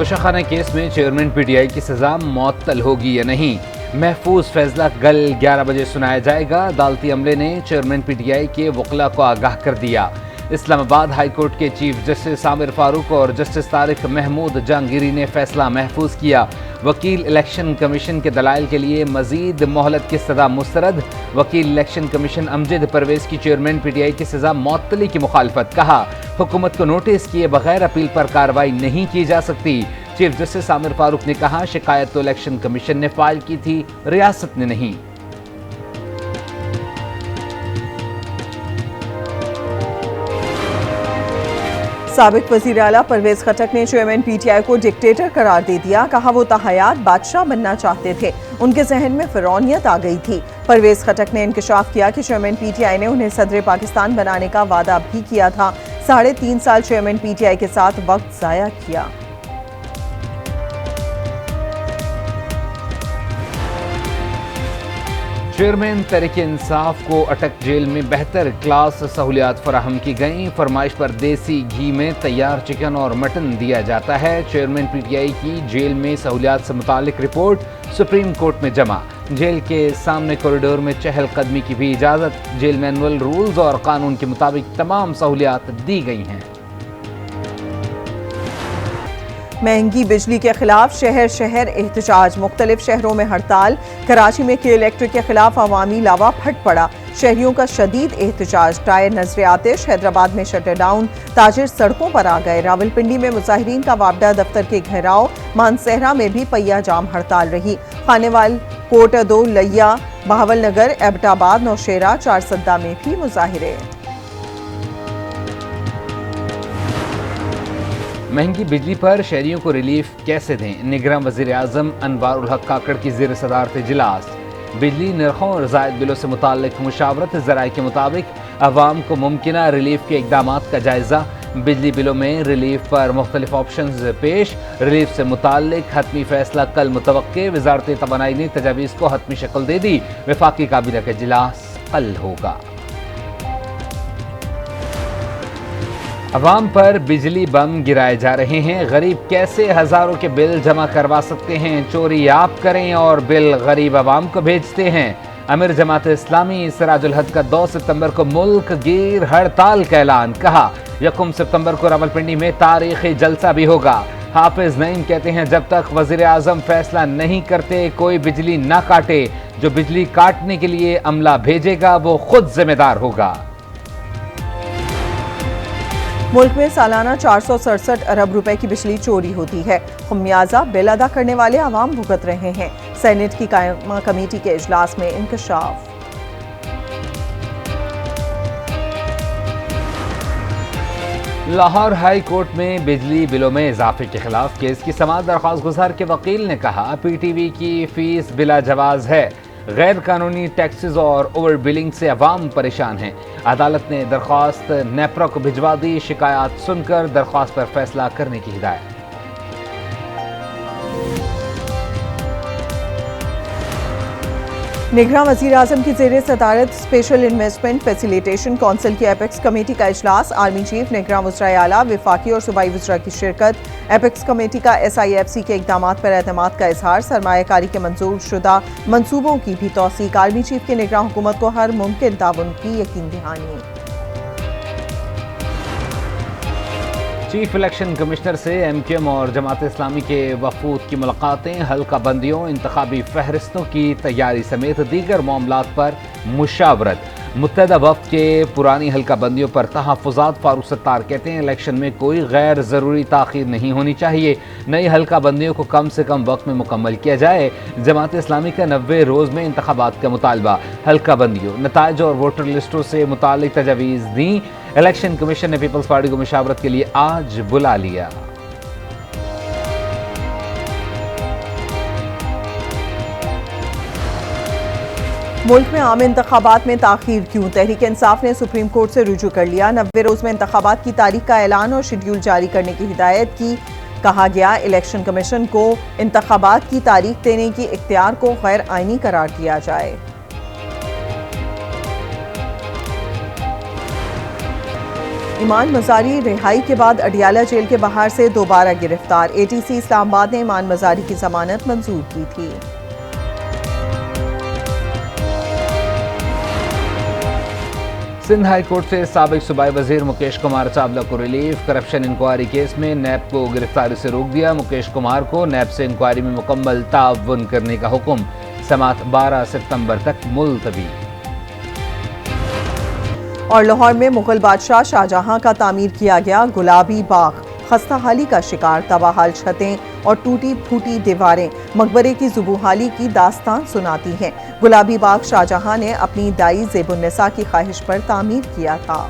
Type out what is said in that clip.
توشہ case میں chairman P T I کی سزا معطل ہوگی یا نہیں؟ محفوظ فیصلہ کل 11 بجے سنایا جائے گا۔ عدالتی عملے نے چیئرمین پی ٹی آئی کے وکلاء کو آگاہ کر دیا۔ اسلام آباد ہائی کورٹ کے چیف جسٹس عامر فاروق اور جسٹس طارق محمود جہانگیری نے فیصلہ محفوظ کیا۔ وکیل الیکشن کمیشن کے دلائل کے لیے مزید مہلت کی استدعا مسترد۔ وکیل الیکشن کمیشن امجد پرویز کی چیئرمین پی ٹی آئی کی سزا معطلی کی مخالفت، کہا حکومت کو نوٹس کیے بغیر اپیل پر کارروائی نہیں کی جا سکتی۔ چیف جسٹس عامر فاروق نے کہا شکایت تو الیکشن کمیشن نے فائل کی تھی، ریاست نے نہیں۔ سابق وزیر اعلیٰ پرویز خٹک نے چیئرمین پی ٹی آئی کو ڈکٹیٹر قرار دے دیا، کہا وہ تاحیات بادشاہ بننا چاہتے تھے، ان کے ذہن میں فرعونیت آ گئی تھی۔ پرویز خٹک نے انکشاف کیا کہ چیئرمین پی ٹی آئی نے انہیں صدر پاکستان بنانے کا وعدہ بھی کیا تھا۔ 3.5 سال چیئرمین پی ٹی آئی کے ساتھ وقت ضائع کیا۔ چیئرمین تحریک انصاف کو اٹک جیل میں بہتر کلاس سہولیات فراہم کی گئیں۔ فرمائش پر دیسی گھی میں تیار چکن اور مٹن دیا جاتا ہے۔ چیئرمین پی ٹی آئی کی جیل میں سہولیات سے متعلق رپورٹ سپریم کورٹ میں جمع۔ جیل کے سامنے کوریڈور میں چہل قدمی کی بھی اجازت۔ جیل میں اینول رولز اور قانون کے مطابق تمام سہولیات دی گئی ہیں۔ مہنگی بجلی کے خلاف شہر احتجاج، مختلف شہروں میں ہڑتال۔ کراچی میں کے الیکٹرک کے خلاف عوامی لاوا پھٹ پڑا، شہریوں کا شدید احتجاج۔ ٹائر نذر آتش، حیدرآباد میں شٹر ڈاؤن، تاجر سڑکوں پر آ گئے۔ راولپنڈی میں مظاہرین کا وابڈہ دفتر کے گھیراؤ، مانسہرہ میں بھی پہیہ جام ہڑتال رہی۔ خانیوال، کوٹ ادو، لیا، بہاول نگر، ایبٹ آباد، نوشیرہ، چارسدہ میں بھی مظاہرے۔ مہنگی بجلی پر شہریوں کو ریلیف کیسے دیں؟ نگراں وزیر اعظم انوار الحق کاکڑ کی زیر صدارت اجلاس۔ بجلی نرخوں اور زائد بلوں سے متعلق مشاورت، ذرائع کے مطابق عوام کو ممکنہ ریلیف کے اقدامات کا جائزہ۔ بجلی بلوں میں ریلیف پر مختلف آپشنز پیش۔ ریلیف سے متعلق حتمی فیصلہ کل متوقع۔ وزارت توانائی نے تجاویز کو حتمی شکل دے دی۔ وفاقی کابینہ کا اجلاس کل ہوگا۔ عوام پر بجلی بم گرائے جا رہے ہیں، غریب کیسے ہزاروں کے بل جمع کروا سکتے ہیں؟ چوری آپ کریں اور بل غریب عوام کو بھیجتے ہیں۔ امیر جماعت اسلامی سراج الحق کا 2 ستمبر کو ملک گیر ہڑتال کا اعلان، کہا 1 ستمبر کو راولپنڈی میں تاریخی جلسہ بھی ہوگا۔ حافظ نعیم کہتے ہیں جب تک وزیر اعظم فیصلہ نہیں کرتے کوئی بجلی نہ کاٹے، جو بجلی کاٹنے کے لیے عملہ بھیجے گا وہ خود ذمہ دار ہوگا۔ ملک میں سالانہ 467 ارب روپے کی بجلی چوری ہوتی ہے، خمیازہ بل ادا کرنے والے عوام بھگت رہے ہیں۔ سینیٹ کی قائمہ کمیٹی کے اجلاس میں انکشاف۔ لاہور ہائی کورٹ میں بجلی بلوں میں اضافے کے خلاف کیس کی سماعت۔ درخواست گزار کے وکیل نے کہا پی ٹی وی کی فیس بلا جواز ہے، غیر قانونی ٹیکسز اور اوور بلنگ سے عوام پریشان ہیں۔ عدالت نے درخواست نیپرا کو بھجوا دی، شکایات سن کر درخواست پر فیصلہ کرنے کی ہدایت۔ نگراں وزیر اعظم کی زیر صدارت اسپیشل انویسٹمنٹ فیسیلیٹیشن کونسل کی ایپیکس کمیٹی کا اجلاس۔ آرمی چیف، نگراں وزرائے اعلیٰ، وفاقی اور صوبائی وزراء کی شرکت۔ ایپیکس کمیٹی کا SIFC کے اقدامات پر اعتماد کا اظہار، سرمایہ کاری کے منظور شدہ منصوبوں کی بھی توثیق۔ آرمی چیف کی نگراں حکومت کو ہر ممکن تعاون کی یقین دہانی۔ چیف الیکشن کمشنر سے MQM اور جماعت اسلامی کے وفود کی ملاقاتیں، حلقہ بندیوں، انتخابی فہرستوں کی تیاری سمیت دیگر معاملات پر مشاورت۔ متحدہ وفد کے پرانی حلقہ بندیوں پر تحفظات۔ فاروق ستار کہتے ہیں الیکشن میں کوئی غیر ضروری تاخیر نہیں ہونی چاہیے، نئی حلقہ بندیوں کو کم سے کم وقت میں مکمل کیا جائے۔ جماعت اسلامی کا 90 روز میں انتخابات کا مطالبہ۔ حلقہ بندیوں، نتائج اور ووٹر لسٹوں سے متعلق تجاویز دیں۔ الیکشن کمیشن نے پیپلز پارٹی کو مشاورت کے لیے آج بلا لیا۔ ملک میں عام انتخابات میں تاخیر کیوں؟ تحریک انصاف نے سپریم کورٹ سے رجوع کر لیا۔ 90 روز میں انتخابات کی تاریخ کا اعلان اور شیڈول جاری کرنے کی ہدایت کی۔ کہا گیا الیکشن کمیشن کو انتخابات کی تاریخ دینے کی اختیار کو غیر آئینی قرار دیا جائے۔ ایمان مزاری رہائی کے بعد اڈیالہ جیل کے باہر سے دوبارہ گرفتار، اے ٹی سی اسلام آباد نے ایمان مزاری کی ضمانت منظور کی تھی۔ سندھ ہائی کورٹ سے سابق صوبائی وزیر مکیش کمار چاولہ کو ریلیف، کرپشن انکوائری کیس میں نیب کو گرفتاری سے روک دیا، مکیش کمار کو نیب سے انکوائری میں مکمل تعاون کرنے کا حکم، سماعت 12 ستمبر تک ملتوی۔ اور لاہور میں مغل بادشاہ شاہ جہاں کا تعمیر کیا گیا گلابی باغ خستہ حالی کا شکار، تباہ حال چھتیں اور ٹوٹی پھوٹی دیواریں مقبرے کی زبوحالی کی داستان سناتی ہیں۔ گلابی باغ شاہ جہاں نے اپنی دائی زیب النساء کی خواہش پر تعمیر کیا تھا۔